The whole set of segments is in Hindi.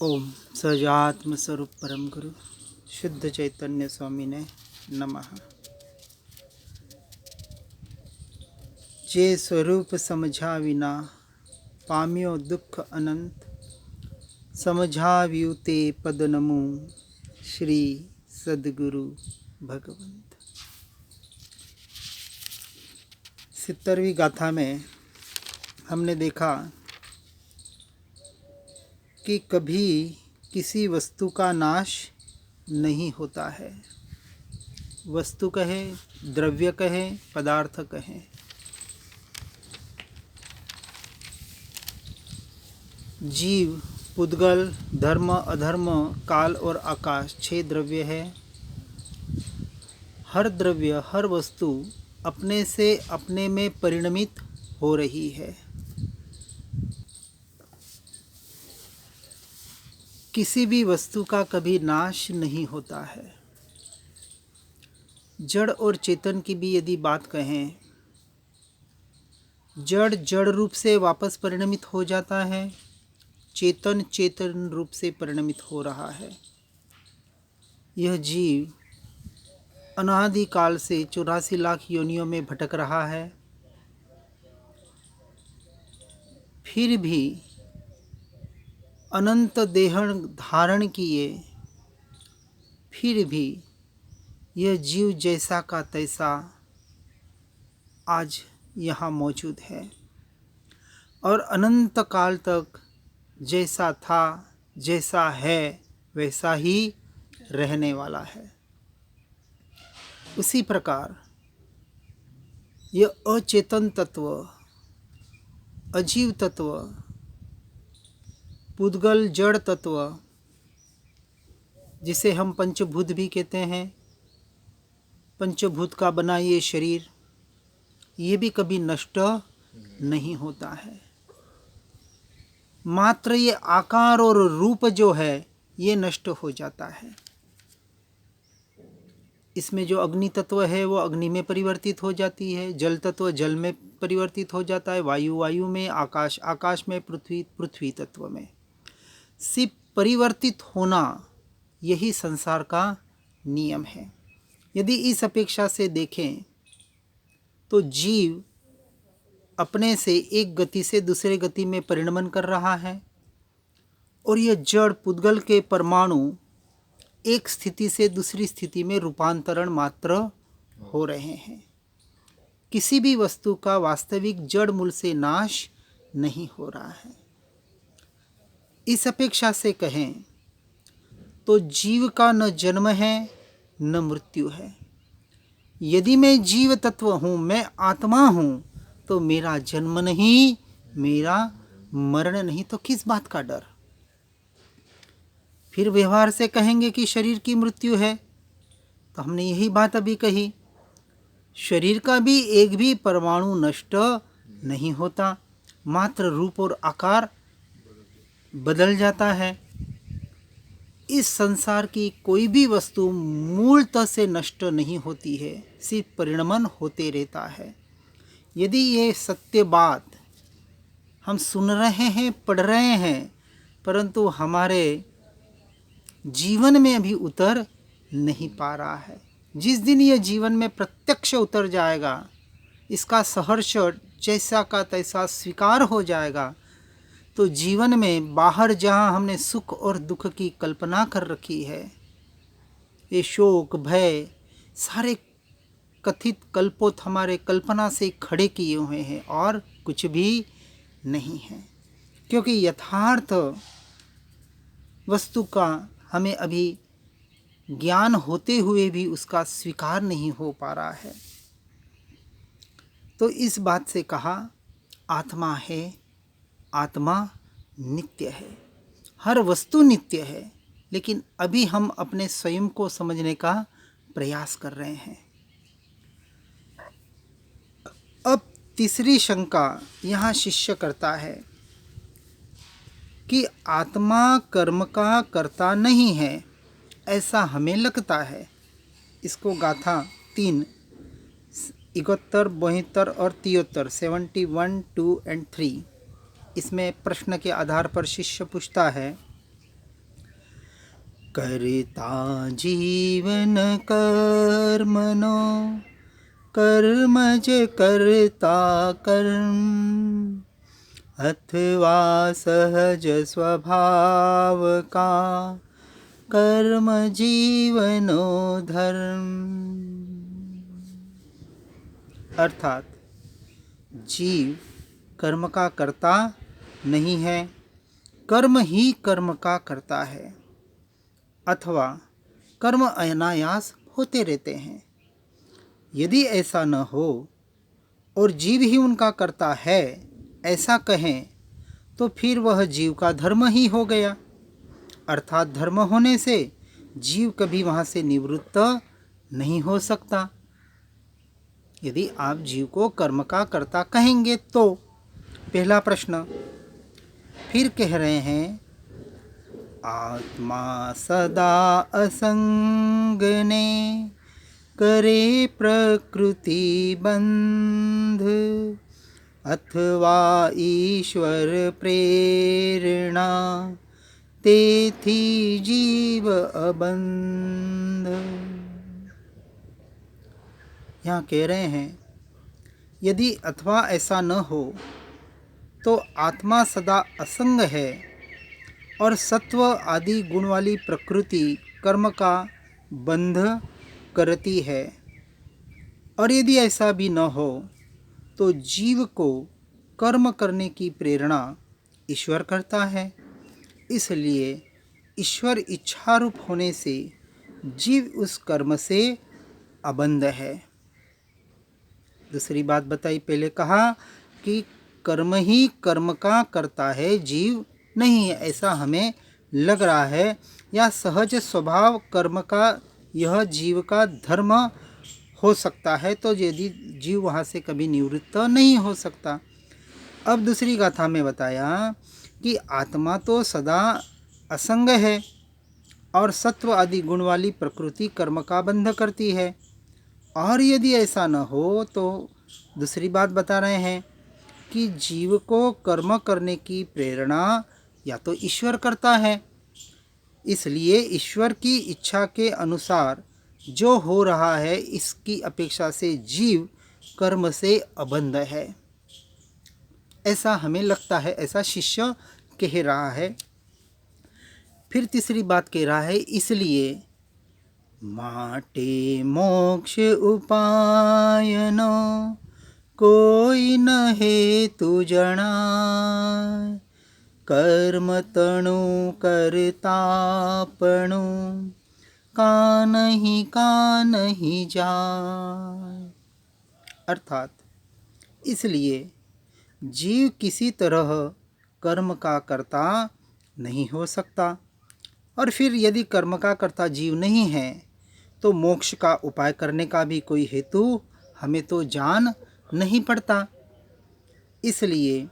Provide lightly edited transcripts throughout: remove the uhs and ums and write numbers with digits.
ओम सजात्म स्वरूप परम गुरु शुद्ध चैतन्य स्वामी ने नमः। जे स्वरूप समझा विना पाम्यो दुख अनंत, समझाव्यू ते पद नमो श्री सद्गुरु भगवंत। 70वीं गाथा में हमने देखा कि कभी किसी वस्तु का नाश नहीं होता है। वस्तु कहे, द्रव्य कहे, पदार्थ कहे, जीव, पुद्गल, धर्म, अधर्म, काल और आकाश 6 द्रव्य है। हर द्रव्य, हर वस्तु अपने से अपने में परिणमित हो रही है। किसी भी वस्तु का कभी नाश नहीं होता है। जड़ और चेतन की भी यदि बात कहें, जड़ जड़ रूप से वापस परिणमित हो जाता है, चेतन चेतन रूप से परिणमित हो रहा है। यह जीव अनादि काल से 84 लाख योनियों में भटक रहा है, फिर भी अनंत देह धारण किए, फिर भी यह जीव जैसा का तैसा आज यहाँ मौजूद है और अनंत काल तक जैसा था, जैसा है, वैसा ही रहने वाला है। उसी प्रकार यह अचेतन तत्व, अजीव तत्व, पुद्गल जड़ तत्व, जिसे हम पंचभूत भी कहते हैं, पंचभूत का बना ये शरीर, ये भी कभी नष्ट नहीं होता है। मात्र ये आकार और रूप जो है ये नष्ट हो जाता है। इसमें जो अग्नि तत्व है वो अग्नि में परिवर्तित हो जाती है, जल तत्व जल में परिवर्तित हो जाता है, वायु वायु में, आकाश आकाश में, पृथ्वी पृथ्वी तत्व में। सिर्फ परिवर्तित होना यही संसार का नियम है। यदि इस अपेक्षा से देखें तो जीव अपने से एक गति से दूसरे गति में परिणमन कर रहा है और यह जड़ पुद्गल के परमाणु एक स्थिति से दूसरी स्थिति में रूपांतरण मात्र हो रहे हैं। किसी भी वस्तु का वास्तविक जड़ मूल से नाश नहीं हो रहा है। इस अपेक्षा से कहें तो जीव का न जन्म है न मृत्यु है। यदि मैं जीव तत्व हूँ, मैं आत्मा हूँ, तो मेरा जन्म नहीं, मेरा मरण नहीं, तो किस बात का डर। फिर व्यवहार से कहेंगे कि शरीर की मृत्यु है, तो हमने यही बात अभी कही, शरीर का भी एक भी परमाणु नष्ट नहीं होता, मात्र रूप और आकार बदल जाता है। इस संसार की कोई भी वस्तु मूलतः से नष्ट नहीं होती है, सिर्फ परिणमन होते रहता है। यदि ये सत्य बात हम सुन रहे हैं, पढ़ रहे हैं, परंतु हमारे जीवन में अभी उतर नहीं पा रहा है, जिस दिन ये जीवन में प्रत्यक्ष उतर जाएगा, इसका सहर्ष जैसा का तैसा स्वीकार हो जाएगा, तो जीवन में बाहर जहाँ हमने सुख और दुख की कल्पना कर रखी है, ये शोक भय सारे कथित कल्पोत हमारे कल्पना से खड़े किए हुए हैं और कुछ भी नहीं है। क्योंकि यथार्थ वस्तु का हमें अभी ज्ञान होते हुए भी उसका स्वीकार नहीं हो पा रहा है। तो इस बात से कहा आत्मा है, आत्मा नित्य है, हर वस्तु नित्य है, लेकिन अभी हम अपने स्वयं को समझने का प्रयास कर रहे हैं। अब तीसरी शंका यहाँ शिष्य करता है कि आत्मा कर्म का कर्ता नहीं है, ऐसा हमें लगता है। इसको गाथा 3 71, 72 और 73 71, 2 और 3 इसमें प्रश्न के आधार पर शिष्य पूछता है करता जीवन कर्मनो, कर्मज करता कर्म, अथवा सहज स्वभाव का, कर्म जीवनो धर्म। अर्थात जीव कर्म का कर्ता नहीं है, कर्म ही कर्म का करता है, अथवा कर्म अनायास होते रहते हैं। यदि ऐसा न हो और जीव ही उनका करता है ऐसा कहें तो फिर वह जीव का धर्म ही हो गया। अर्थात धर्म होने से जीव कभी वहाँ से निवृत्त नहीं हो सकता। यदि आप जीव को कर्म का कर्ता कहेंगे तो पहला प्रश्न। फिर कह रहे हैं आत्मा सदा असंग ने, करे प्रकृति बंध, अथवा ईश्वर प्रेरणा, तेथी जीव अबंध। यहाँ कह रहे हैं यदि अथवा ऐसा न हो तो आत्मा सदा असंग है और सत्व आदि गुण वाली प्रकृति कर्म का बंध करती है, और यदि ऐसा भी न हो तो जीव को कर्म करने की प्रेरणा ईश्वर करता है। इसलिए ईश्वर इच्छारूप होने से जीव उस कर्म से अबंध है। दूसरी बात बताई, पहले कहा कि कर्म ही कर्म का करता है, जीव नहीं है, ऐसा हमें लग रहा है, या सहज स्वभाव कर्म का यह जीव का धर्म हो सकता है, तो यदि जीव वहाँ से कभी निवृत्त नहीं हो सकता। अब दूसरी गाथा में बताया कि आत्मा तो सदा असंग है और सत्व आदि गुण वाली प्रकृति कर्म का बंध करती है, और यदि ऐसा न हो तो दूसरी बात बता रहे हैं कि जीव को कर्म करने की प्रेरणा या तो ईश्वर करता है। इसलिए ईश्वर की इच्छा के अनुसार जो हो रहा है इसकी अपेक्षा से जीव कर्म से अबंध है, ऐसा हमें लगता है, ऐसा शिष्य कह रहा है। फिर तीसरी बात कह रहा है, इसलिए माटे मोक्ष उपायनो, कोई न हेतु जणाय, कर्म तणु करतापणु, का नहीं जाय। अर्थात इसलिए जीव किसी तरह कर्म का कर्ता नहीं हो सकता, और फिर यदि कर्म का कर्ता जीव नहीं है तो मोक्ष का उपाय करने का भी कोई हेतु हमें तो जान नहीं पड़ता। इसलिए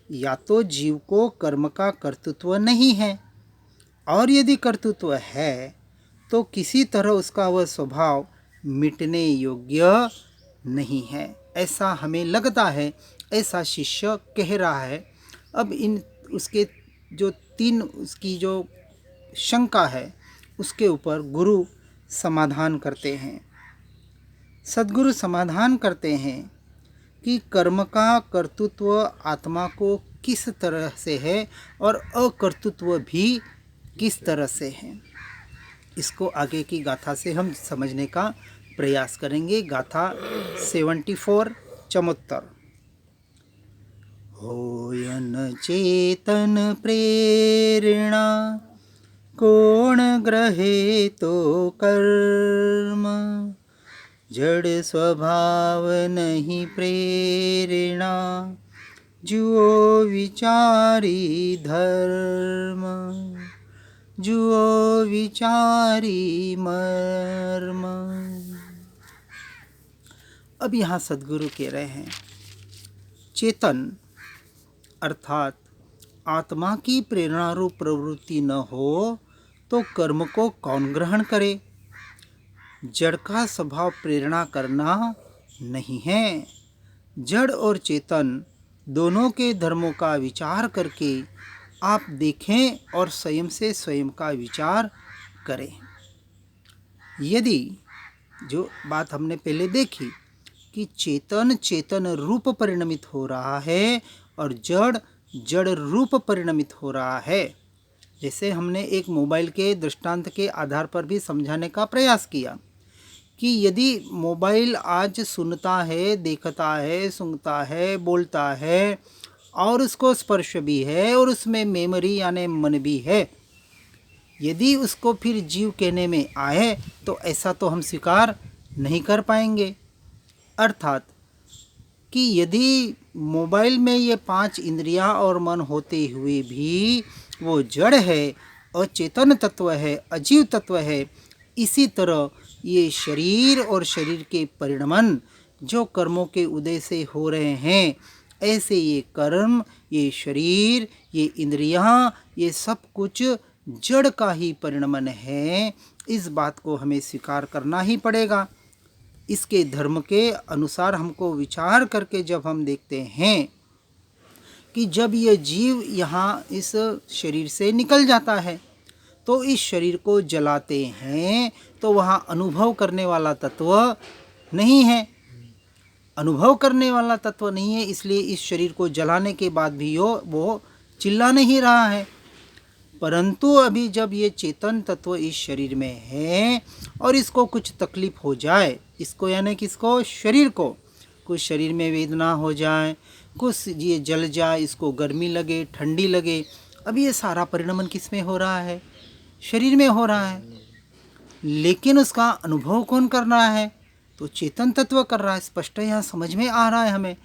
या तो जीव को कर्म का कर्तृत्व नहीं है, और यदि कर्तृत्व है तो किसी तरह उसका वह स्वभाव मिटने योग्य नहीं है, ऐसा हमें लगता है, ऐसा शिष्य कह रहा है। अब इन उसके जो तीन उसकी जो शंका है उसके ऊपर गुरु समाधान करते हैं। सद्गुरु समाधान करते हैं कि कर्म का कर्तृत्व आत्मा को किस तरह से है और अकर्तृत्व भी किस तरह से है। इसको आगे की गाथा से हम समझने का प्रयास करेंगे। गाथा 74 चमोत्तर। होयन चेतन प्रेरणा, कोण ग्रहे तो कर्म, जड़ स्वभाव नहीं प्रेरणा, जुओ विचारी धर्म, जुओ विचारी मर्म। अब यहाँ सद्गुरु कह रहे हैं चेतन अर्थात आत्मा की प्रेरणा रूप प्रवृत्ति न हो तो कर्म को कौन ग्रहण करे। जड़ का स्वभाव प्रेरणा करना नहीं है। जड़ और चेतन दोनों के धर्मों का विचार करके आप देखें और स्वयं से स्वयं का विचार करे। यदि जो बात हमने पहले देखी कि चेतन चेतन रूप परिणमित हो रहा है और जड़ जड़ रूप परिणमित हो रहा है, जैसे हमने एक मोबाइल के दृष्टांत के आधार पर भी समझाने का प्रयास किया कि यदि मोबाइल आज सुनता है, देखता है, सूंघता है, बोलता है और उसको स्पर्श भी है और उसमें मेमोरी यानी मन भी है, यदि उसको फिर जीव कहने में आए तो ऐसा तो हम स्वीकार नहीं कर पाएंगे। अर्थात कि यदि मोबाइल में ये 5 इंद्रियां और मन होते हुए भी वो जड़ है, अचेतन तत्व है, अजीव तत्व है, इसी तरह ये शरीर और शरीर के परिणमन जो कर्मों के उदय से हो रहे हैं, ऐसे ये कर्म, ये शरीर, ये इंद्रियां, ये सब कुछ जड़ का ही परिणमन है। इस बात को हमें स्वीकार करना ही पड़ेगा। इसके धर्म के अनुसार हमको विचार करके जब हम देखते हैं कि जब यह जीव यहाँ इस शरीर से निकल जाता है तो इस शरीर को जलाते हैं तो वहाँ अनुभव करने वाला तत्व नहीं है। अनुभव करने वाला तत्व नहीं है, इसलिए इस शरीर को जलाने के बाद भी वो चिल्ला नहीं रहा है। परंतु अभी जब ये चेतन तत्व इस शरीर में है और इसको कुछ तकलीफ हो जाए, इसको यानी किसको, शरीर को, कुछ शरीर में वेदना हो जाए, कुछ ये जल जाए, इसको गर्मी लगे, ठंडी लगे, अभी ये सारा परिणमन किस में हो रहा है, शरीर में हो रहा है। लेकिन उसका अनुभव कौन कर रहा है, तो चेतन तत्व कर रहा है। स्पष्ट यहाँ समझ में आ रहा है हमें,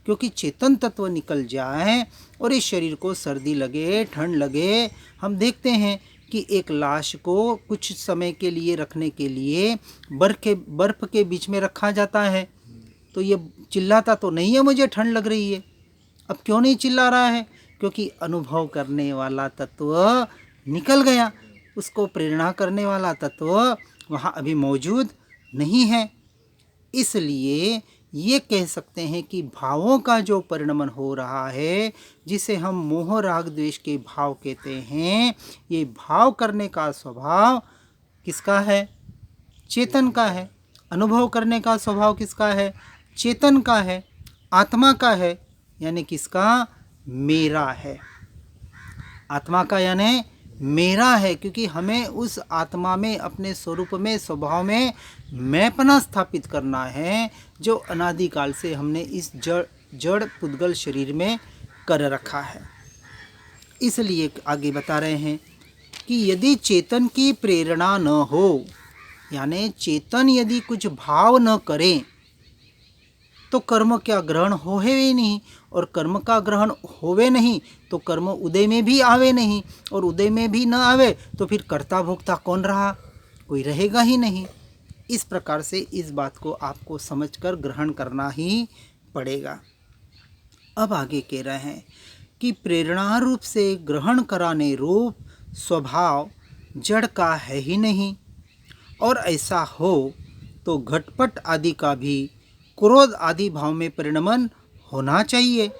क्योंकि चेतन तत्व निकल जाए और इस शरीर को सर्दी लगे, ठंड लगे, हम देखते हैं कि एक लाश को कुछ समय के लिए रखने के लिए बर्फ के बीच में रखा जाता है, तो ये चिल्लाता तो नहीं है मुझे ठंड लग रही है। अब क्यों नहीं चिल्ला रहा है, क्योंकि अनुभव करने वाला तत्व निकल गया, उसको प्रेरणा करने वाला तत्व वहाँ अभी मौजूद नहीं है। इसलिए ये कह सकते हैं कि भावों का जो परिणमन हो रहा है, जिसे हम मोह राग द्वेष के भाव कहते हैं, ये भाव करने का स्वभाव किसका है, चेतन का है। अनुभव करने का स्वभाव किसका है, चेतन का है, आत्मा का है, यानी किसका, मेरा है। आत्मा का यानी मेरा है, क्योंकि हमें उस आत्मा में, अपने स्वरूप में, स्वभाव में मैंपना स्थापित करना है, जो अनादिकाल से हमने इस जड़ पुद्गल शरीर में कर रखा है। इसलिए आगे बता रहे हैं कि यदि चेतन की प्रेरणा न हो, यानी चेतन यदि कुछ भाव न करे, तो कर्म क्या ग्रहण होवे ही नहीं, और कर्म का ग्रहण होवे नहीं तो कर्म उदय में भी आवे नहीं, और उदय में भी न आवे तो फिर कर्ता भोक्ता कौन रहा, कोई रहेगा ही नहीं। इस प्रकार से इस बात को आपको समझकर ग्रहण करना ही पड़ेगा। अब आगे कह रहे हैं कि प्रेरणा रूप से ग्रहण कराने रूप स्वभाव जड़ का है ही नहीं, और ऐसा हो तो घटपट आदि का भी क्रोध आदि भाव में परिणमन होना चाहिए।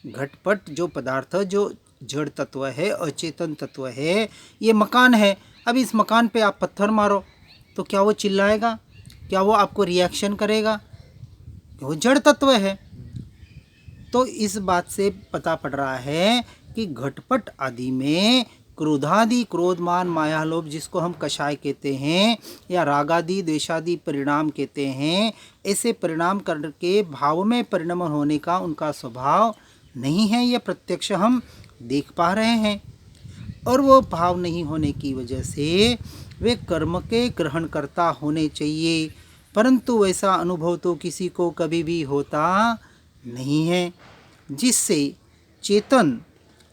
घटपट जो पदार्थ, जो जड़ तत्व है, अचेतन तत्व है, ये मकान है। अब इस मकान पे आप पत्थर मारो तो क्या वो चिल्लाएगा, क्या वो आपको रिएक्शन करेगा, वो जड़ तत्व है। तो इस बात से पता पड़ रहा है कि घटपट आदि में क्रोधादि, क्रोध मान माया लोभ, जिसको हम कषाय कहते हैं, या रागादि द्वेषादि परिणाम कहते हैं, ऐसे परिणाम करके भाव में परिणमन होने का उनका स्वभाव नहीं है, यह प्रत्यक्ष हम देख पा रहे हैं। और वो भाव नहीं होने की वजह से वे कर्म के ग्रहणकर्ता होने चाहिए, परंतु वैसा अनुभव तो किसी को कभी भी होता नहीं है, जिससे चेतन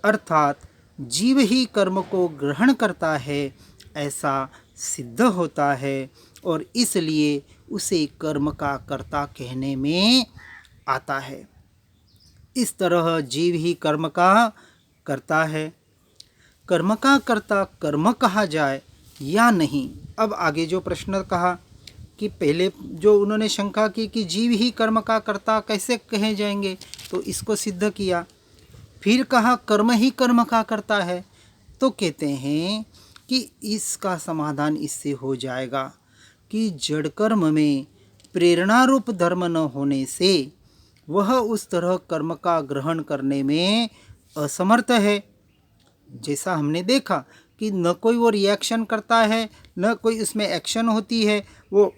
अर्थात जीव ही कर्म को ग्रहण करता है, ऐसा सिद्ध होता है, और इसलिए उसे कर्म का कर्ता कहने में आता है। इस तरह जीव ही कर्म का कर्ता है। कर्म का कर्ता कर्म कहा जाए या नहीं। अब आगे जो प्रश्न कहा कि पहले जो उन्होंने शंका की कि जीव ही कर्म का कर्ता कैसे कहे जाएंगे, तो इसको सिद्ध किया। फिर कहा कर्म ही कर्म का करता है, तो कहते हैं कि इसका समाधान इससे हो जाएगा कि जड़ कर्म में प्रेरणा रूप धर्म न होने से वह उस तरह कर्म का ग्रहण करने में असमर्थ है। जैसा हमने देखा कि न कोई वो रिएक्शन करता है, न कोई उसमें एक्शन होती है। वो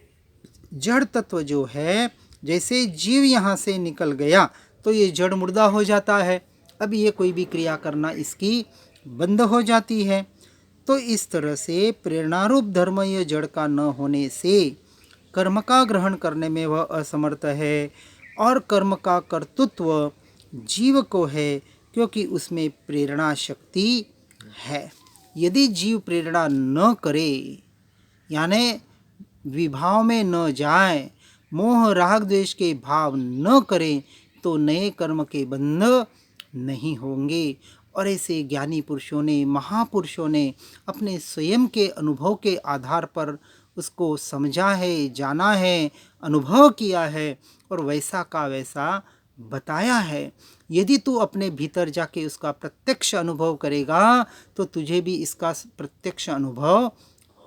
जड़ तत्व जो है, जैसे जीव यहाँ से निकल गया तो ये जड़ मुर्दा हो जाता है। अब ये कोई भी क्रिया करना इसकी बंद हो जाती है। तो इस तरह से प्रेरणारूप धर्म ये जड़ का न होने से कर्म का ग्रहण करने में वह असमर्थ है, और कर्म का कर्तृत्व जीव को है, क्योंकि उसमें प्रेरणा शक्ति है। यदि जीव प्रेरणा न करे, यानी विभाव में न जाए, मोह राग द्वेष के भाव न करे, तो नए कर्म के बंध नहीं होंगे। और ऐसे ज्ञानी पुरुषों ने, महापुरुषों ने अपने स्वयं के अनुभव के आधार पर उसको समझा है, जाना है, अनुभव किया है और वैसा का वैसा बताया है। यदि तू अपने भीतर जाके उसका प्रत्यक्ष अनुभव करेगा तो तुझे भी इसका प्रत्यक्ष अनुभव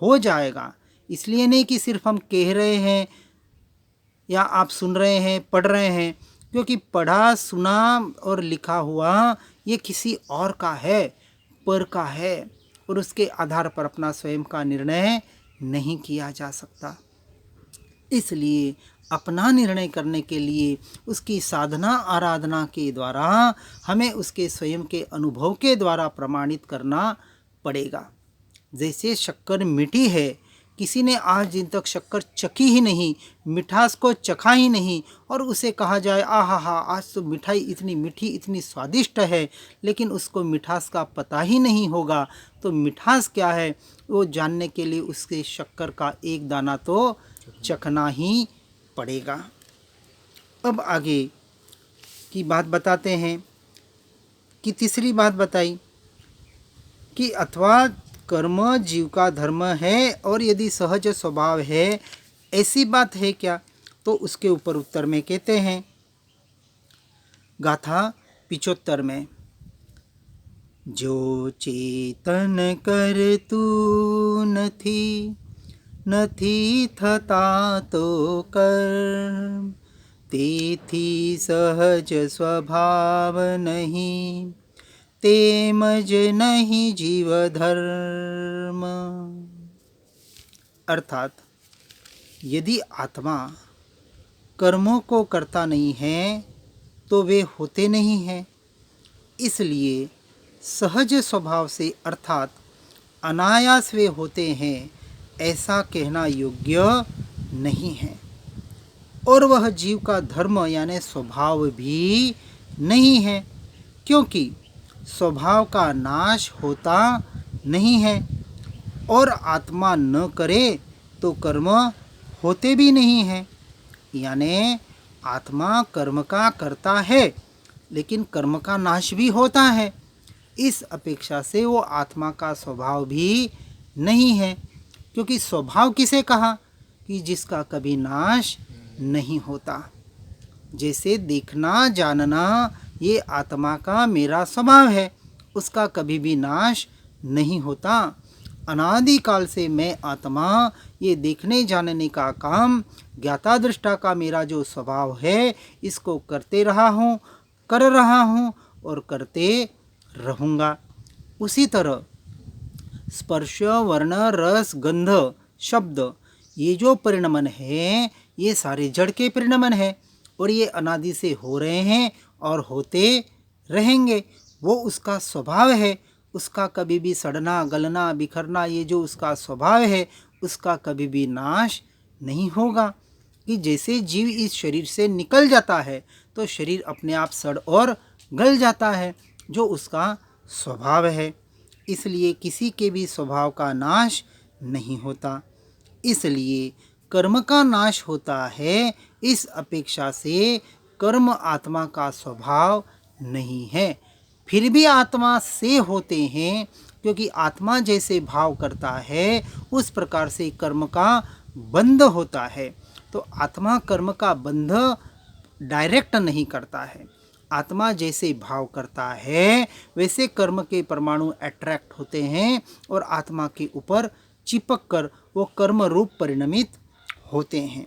हो जाएगा। इसलिए नहीं कि सिर्फ हम कह रहे हैं या आप सुन रहे हैं, पढ़ रहे हैं, क्योंकि पढ़ा, सुना और लिखा हुआ ये किसी और का है, पर का है, और उसके आधार पर अपना स्वयं का निर्णय नहीं किया जा सकता। इसलिए अपना निर्णय करने के लिए उसकी साधना आराधना के द्वारा हमें उसके स्वयं के अनुभव के द्वारा प्रमाणित करना पड़ेगा। जैसे शक्कर मीठी है, किसी ने आज दिन तक शक्कर चखी ही नहीं, मिठास को चखा ही नहीं, और उसे कहा जाए आहा हा आज तो मिठाई इतनी मीठी, इतनी स्वादिष्ट है, लेकिन उसको मिठास का पता ही नहीं होगा। तो मिठास क्या है वो जानने के लिए उसके शक्कर का एक दाना तो चखना ही पड़ेगा। अब आगे की बात बताते हैं कि तीसरी बात बताई कि अथवा कर्म जीव का धर्म है और यदि सहज स्वभाव है, ऐसी बात है क्या? तो उसके ऊपर उत्तर में कहते हैं गाथा 75 में, जो चेतन कर तू નથી થતા તો કર્મ, તેથી સહજ સ્વભાવ નહીં, તેમજ નહીં जीव धर्म। अर्थात यदि आत्मा कर्मों को करता नहीं है तो वे होते नहीं हैं। इसलिए सहज स्वभाव से अर्थात अनायास वे होते हैं, ऐसा कहना योग्य नहीं है। और वह जीव का धर्म यानी स्वभाव भी नहीं है, क्योंकि स्वभाव का नाश होता नहीं है, और आत्मा न करे तो कर्म होते भी नहीं हैं। यानी आत्मा कर्म का करता है, लेकिन कर्म का नाश भी होता है। इस अपेक्षा से वो आत्मा का स्वभाव भी नहीं है, क्योंकि स्वभाव किसे कहा कि जिसका कभी नाश नहीं होता। जैसे देखना, जानना ये आत्मा का मेरा स्वभाव है, उसका कभी भी नाश नहीं होता। अनादिकाल से मैं आत्मा ये देखने जानने का काम, ज्ञाता दृष्टा का मेरा जो स्वभाव है, इसको करते रहा हूँ, कर रहा हूँ और करते रहूँगा। उसी तरह स्पर्श, वर्ण, रस, गंध, शब्द ये जो परिणमन है, ये सारे जड़ के परिणमन है और ये अनादि से हो रहे हैं और होते रहेंगे। वो उसका स्वभाव है, उसका कभी भी सड़ना, गलना, बिखरना ये जो उसका स्वभाव है, उसका कभी भी नाश नहीं होगा। कि जैसे जीव इस शरीर से निकल जाता है तो शरीर अपने आप सड़ और गल जाता है, जो उसका स्वभाव है। इसलिए किसी के भी स्वभाव का नाश नहीं होता। इसलिए कर्म का नाश होता है, इस अपेक्षा से कर्म आत्मा का स्वभाव नहीं है। फिर भी आत्मा से होते हैं, क्योंकि आत्मा जैसे भाव करता है उस प्रकार से कर्म का बंध होता है। तो आत्मा कर्म का बंध डायरेक्ट नहीं करता है। आत्मा जैसे भाव करता है वैसे कर्म के परमाणु अट्रैक्ट होते हैं और आत्मा के ऊपर चिपक कर वो कर्म रूप परिणमित होते हैं।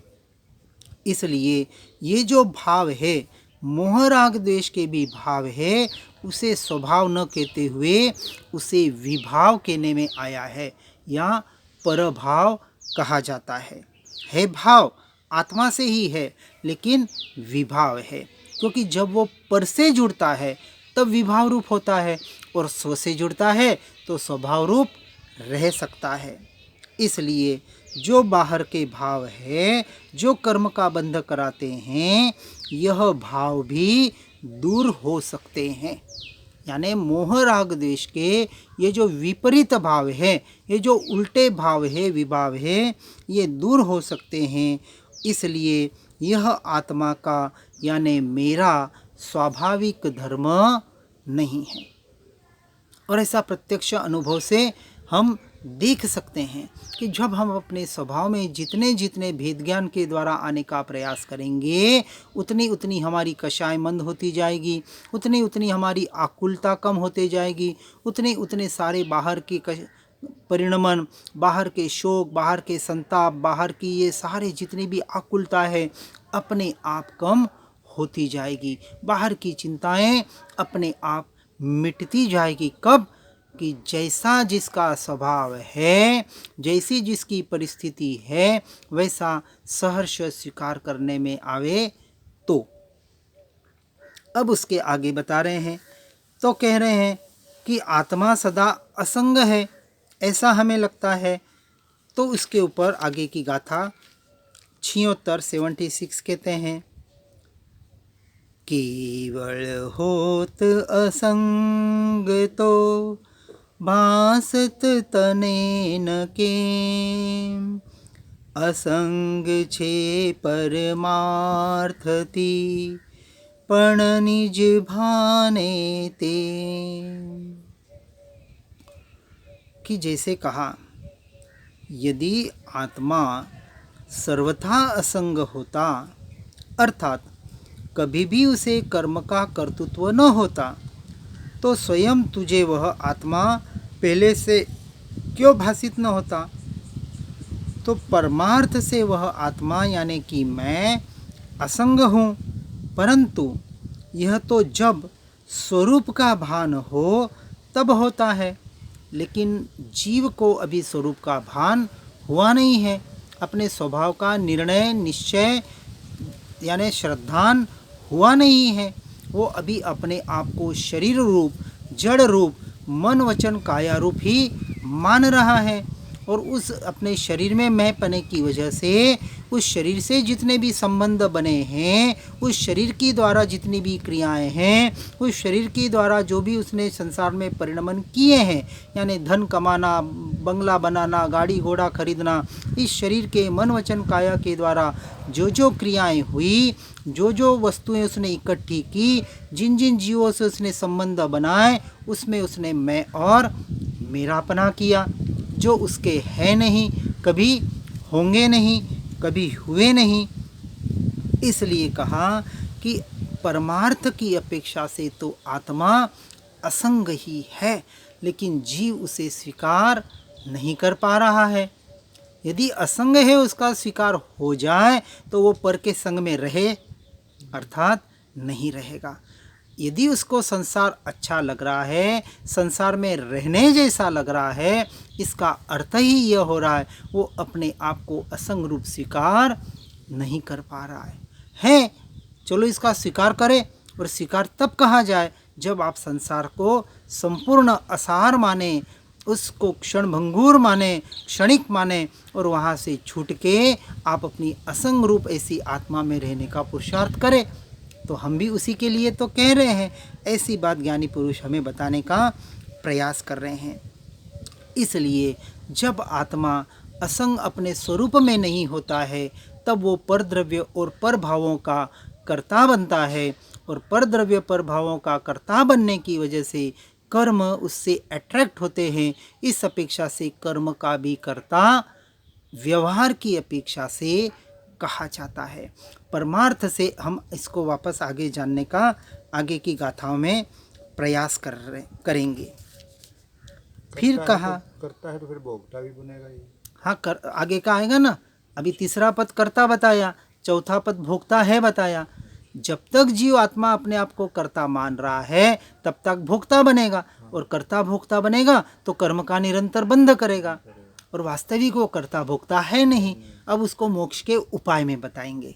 इसलिए ये जो भाव है, मोह राग द्वेष के भी भाव है, उसे स्वभाव न कहते हुए उसे विभाव कहने में आया है या परभाव कहा जाता है भाव आत्मा से ही है लेकिन विभाव है, क्योंकि जब वो पर से जुड़ता है तब विभाव रूप होता है और स्व से जुड़ता है तो स्वभाव रूप रह सकता है। इसलिए जो बाहर के भाव है जो कर्म का बंध कराते हैं, यह भाव भी दूर हो सकते हैं। यानी मोह राग द्वेष के ये जो विपरीत भाव है, ये जो उल्टे भाव है, विभाव है, ये दूर हो सकते हैं। इसलिए यह आत्मा का यानी मेरा स्वाभाविक धर्म नहीं है। और ऐसा प्रत्यक्ष अनुभव से हम देख सकते हैं कि जब हम अपने स्वभाव में जितने जितने भेद ज्ञान के द्वारा आने का प्रयास करेंगे, उतनी उतनी हमारी कषाय मंद होती जाएगी, उतनी उतनी हमारी आकुलता कम होते जाएगी, उतने उतने सारे बाहर के परिणमन, बाहर के शोक, बाहर के संताप, बाहर की ये सारे जितनी भी आकुलता है अपने आप कम होती जाएगी। बाहर की चिंताएं अपने आप मिटती जाएगी। कब? कि जैसा जिसका स्वभाव है, जैसी जिसकी परिस्थिति है, वैसा सहर्ष स्वीकार करने में आवे तो। अब उसके आगे बता रहे हैं, तो कह रहे हैं कि आत्मा सदा असंग है, ऐसा हमें लगता है। तो उसके ऊपर आगे की गाथा 76 कहते हैं, केवल होत असंग तो भासत तने न के, असंग छे परमार्थती पण निज भाने ते। कि जैसे कहा, यदि आत्मा सर्वथा असंग होता, अर्थात कभी भी उसे कर्म का कर्तृत्व न होता, तो स्वयं तुझे वह आत्मा पहले से क्यों भासित न होता। तो परमार्थ से वह आत्मा यानी कि मैं असंग हूँ, परंतु यह तो जब स्वरूप का भान हो तब होता है। लेकिन जीव को अभी स्वरूप का भान हुआ नहीं है, अपने स्वभाव का निर्णय निश्चय यानी श्रद्धान हुआ नहीं है। वो अभी अपने आप को शरीर रूप, जड़ रूप, मन वचन काया रूप ही मान रहा है। और उस अपने शरीर में मैंपने की वजह से उस शरीर से जितने भी संबंध बने हैं, उस शरीर की द्वारा जितनी भी क्रियाएं हैं, उस शरीर की द्वारा जो भी उसने संसार में परिणमन किए हैं, यानी धन कमाना, बंगला बनाना, गाड़ी घोड़ा खरीदना, इस शरीर के मन वचन काया के द्वारा जो जो क्रियाएं हुई, जो जो वस्तुएं उसने इकट्ठी की, जिन जिन जीवों से उसने संबंध बनाए, उसमें उसने मैं और मेरापना किया, जो उसके है नहीं, कभी होंगे नहीं, कभी हुए नहीं। इसलिए कहा कि परमार्थ की अपेक्षा से तो आत्मा असंग ही है, लेकिन जीव उसे स्वीकार नहीं कर पा रहा है। यदि असंग है उसका स्वीकार हो जाए तो वो पर के संग में रहे, अर्थात नहीं रहेगा। यदि उसको संसार अच्छा लग रहा है, संसार में रहने जैसा लग रहा है, इसका अर्थ ही यह हो रहा है वो अपने आप को असंग रूप स्वीकार नहीं कर पा रहा है। चलो इसका स्वीकार करें, और स्वीकार तब कहा जाए जब आप संसार को संपूर्ण असार माने, उसको क्षण भंगुर माने, क्षणिक माने, और वहाँ से छूट के आप अपनी असंग रूप ऐसी आत्मा में रहने का पुरुषार्थ करें। तो हम भी उसी के लिए तो कह रहे हैं, ऐसी बात ज्ञानी पुरुष हमें बताने का प्रयास कर रहे हैं। इसलिए जब आत्मा असंग अपने स्वरूप में नहीं होता है, तब वो परद्रव्य और परभावों का कर्ता बनता है, और परद्रव्य परभावों का कर्ता बनने की वजह से कर्म उससे अट्रैक्ट होते हैं। इस अपेक्षा से कर्म का भी कर्ता व्यवहार की अपेक्षा से कहा जाता है। परमार्थ से हम इसको वापस आगे जानने का आगे की गाथाओं में प्रयास करेंगे। फिर कहा करता है तो फिर भोगता भी बनेगा ये। हाँ, आगे का आएगा ना। अभी तीसरा पद कर्ता बताया, चौथा पद भोक्ता है बताया। जब तक जीव आत्मा अपने आप को कर्ता मान रहा है तब तक भोक्ता बनेगा, और कर्ता भोक्ता बनेगा तो कर्म का निरंतर बंध करेगा, और वास्तविक वो कर्ता भोक्ता है नहीं। अब उसको मोक्ष के उपाय में बताएंगे।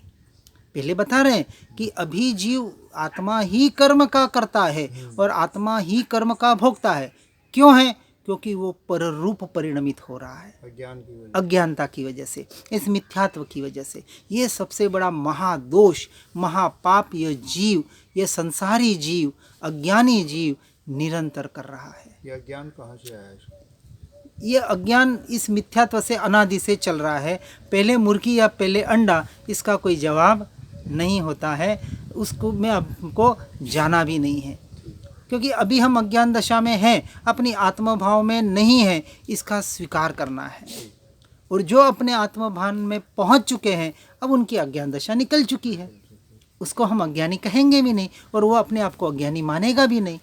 पहले बता रहे हैं कि अभी जीव आत्मा ही कर्म का करता है और आत्मा ही कर्म का भोगता है। क्यों है? क्योंकि वो पररूप परिणमित हो रहा है, अज्ञानता की वजह से, इस मिथ्यात्व की वजह से। ये सबसे बड़ा महादोष, महापाप ये जीव, ये संसारी जीव, अज्ञानी जीव निरंतर कर रहा है। ये अज्ञान कहाँ से आया? ये अज्ञान इस मिथ्यात्व से अनादि से चल रहा है। पहले मुर्गी या पहले अंडा, इसका कोई जवाब नहीं होता है। उसको मैं आपको जाना भी नहीं है, क्योंकि अभी हम अज्ञान दशा में हैं, अपनी आत्मभाव में नहीं है। इसका स्वीकार करना है। और जो अपने आत्मभान में पहुंच चुके हैं, अब उनकी अज्ञान दशा निकल चुकी है, उसको हम अज्ञानी कहेंगे भी नहीं, और वो अपने आप को अज्ञानी मानेगा भी नहीं।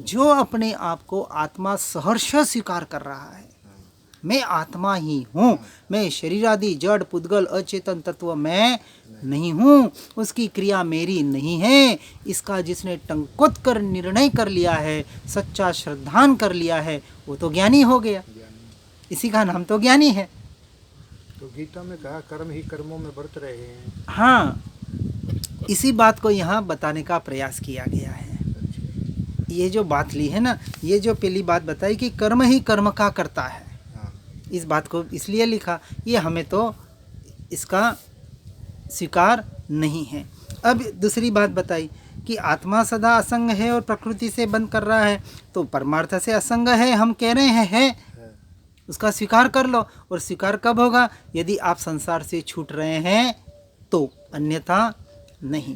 जो अपने आप को आत्मा सहर्ष स्वीकार कर रहा है, मैं आत्मा ही हूँ, मैं शरीर आदि जड़ पुद्गल अचेतन तत्व मैं नहीं हूँ, उसकी क्रिया मेरी नहीं है, इसका जिसने टंकोत कर निर्णय कर लिया है, सच्चा श्रद्धान कर लिया है, वो तो ज्ञानी हो गया। इसी का नाम तो ज्ञानी है। तो गीता में कहा कर्म ही कर्मों में बरत रहे हैं। हाँ, इसी बात को यहाँ बताने का प्रयास किया गया है। ये जो बात ली है ना, ये जो पहली बात बताई कि कर्म ही कर्म का करता है, इस बात को इसलिए लिखा, ये हमें तो इसका स्वीकार नहीं है। अब दूसरी बात बताई कि आत्मा सदा असंग है और प्रकृति से बंध कर रहा है, तो परमार्थ से असंग है हम कह रहे हैं, उसका स्वीकार कर लो। और स्वीकार कब होगा? यदि आप संसार से छूट रहे हैं तो, अन्यथा नहीं।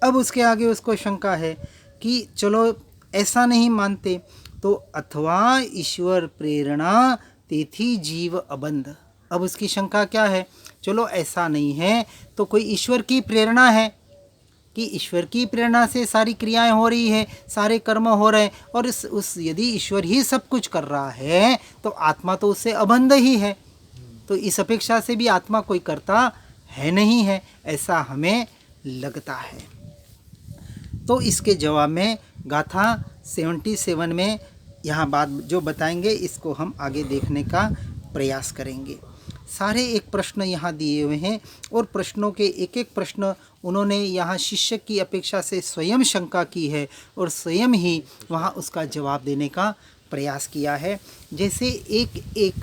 अब उसके आगे उसको शंका है कि चलो ऐसा नहीं मानते तो अथवा ईश्वर प्रेरणा तेथी जीव अबंध। अब उसकी शंका क्या है? चलो ऐसा नहीं है तो कोई ईश्वर की प्रेरणा है कि ईश्वर की प्रेरणा से सारी क्रियाएं हो रही है, सारे कर्म हो रहे हैं, और यदि ईश्वर ही सब कुछ कर रहा है तो आत्मा तो उससे अबंध ही है, तो इस अपेक्षा से भी आत्मा कोई करता है नहीं है, ऐसा हमें लगता है। तो इसके जवाब में गाथा 77 में यहाँ बात जो बताएंगे, इसको हम आगे देखने का प्रयास करेंगे। सारे एक प्रश्न यहाँ दिए हुए हैं, और प्रश्नों के एक एक प्रश्न उन्होंने यहाँ शिष्य की अपेक्षा से स्वयं शंका की है, और स्वयं ही वहाँ उसका जवाब देने का प्रयास किया है। जैसे एक एक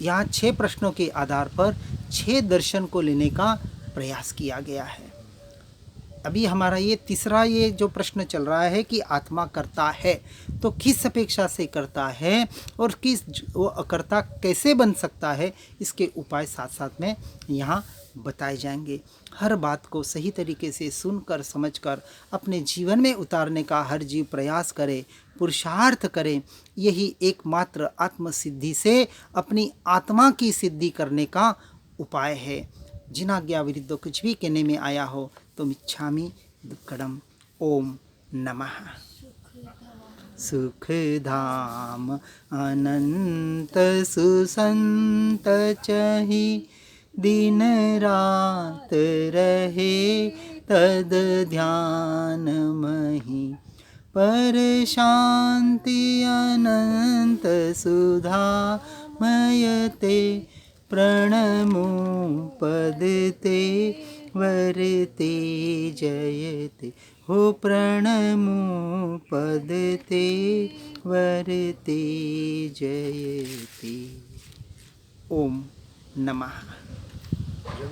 यहाँ 6 प्रश्नों के आधार पर 6 दर्शन को लेने का प्रयास किया गया है। अभी हमारा ये तीसरा ये जो प्रश्न चल रहा है कि आत्मा करता है तो किस अपेक्षा से करता है, और किस वो अकर्ता कैसे बन सकता है, इसके उपाय साथ साथ में यहाँ बताए जाएंगे। हर बात को सही तरीके से सुनकर समझकर अपने जीवन में उतारने का हर जीव प्रयास करे, पुरुषार्थ करे। यही एकमात्र आत्मसिद्धि से अपनी आत्मा की सिद्धि करने का उपाय है। जिनाज्ञा विरुद्ध कुछ भी कहने में आया हो तो मिच्छामि दुक्कडम। ओम नमः। सुखधाम अनंत सुसंत चहि, दिन रात रहे तद ध्यान महि। पर शांति अनंत सुधा मयते, प्रणमो पदते वरते जयते। हो प्रणमो पदते वरते जयते। ओम नमः।